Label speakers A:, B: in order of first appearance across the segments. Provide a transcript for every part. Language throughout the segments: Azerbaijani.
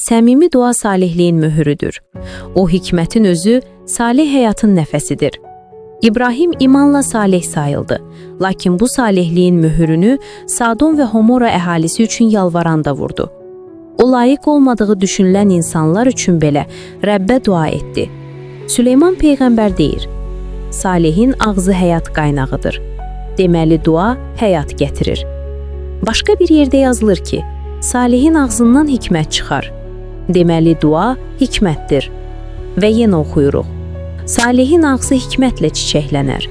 A: Səmimi dua salihliyin möhürüdür. O hikmətin özü, salih həyatın nəfəsidir. İbrahim imanla salih sayıldı. Lakin bu salihliyin möhürünü Sadom və Homora əhalisi üçün yalvaranda vurdu. O layiq olmadığı düşünülən insanlar üçün belə Rəbbə dua etdi. Süleyman Peyğəmbər deyir, salihin ağzı həyat qaynağıdır. Deməli dua həyat gətirir. Başqa bir yerdə yazılır ki, salihin ağzından hikmət çıxar. Deməli dua hikmətdir. Və yenə oxuyuruq. Salihin ağzı hikmətlə çiçəklənər.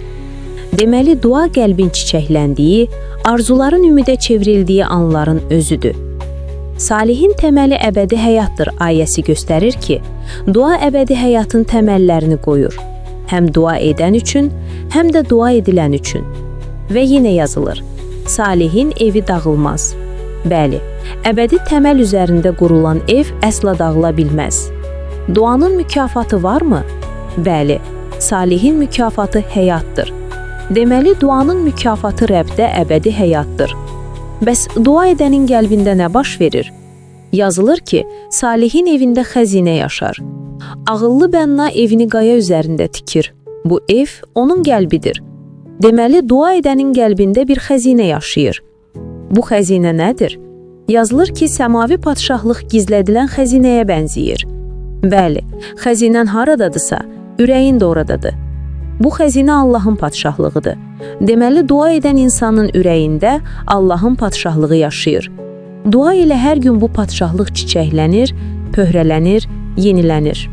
A: Deməli dua qəlbin çiçəkləndiyi, arzuların ümidə çevrildiyi anların özüdür. Salihin təməli əbədi həyatdır ayəsi göstərir ki, dua əbədi həyatın təməllərini qoyur. Həm dua edən üçün, həm də dua edilən üçün. Və yenə yazılır, salihin evi dağılmaz. Bəli, əbədi təməl üzərində qurulan ev əsla dağıla bilməz. Duanın mükafatı varmı? Bəli, salihin mükafatı həyatdır. Deməli, duanın mükafatı Rəbdə əbədi həyatdır. Bəs dua edənin qəlbində nə baş verir? Yazılır ki, salihin evində xəzinə yaşar. Ağıllı bənna evini qaya üzərində tikir. Bu ev onun qəlbidir. Deməli, dua edənin qəlbində bir xəzinə yaşayır. Bu xəzinə nədir? Yazılır ki, səmavi padşahlıq gizlədilən xəzinəyə bənzəyir. Bəli, xəzinən haradadırsa, ürəyin də oradadır. Bu xəzinə Allahın padşahlığıdır. Deməli, dua edən insanın ürəyində Allahın padşahlığı yaşayır. Dua ilə hər gün bu padşahlıq çiçəklənir, pöhrələnir, yenilənir.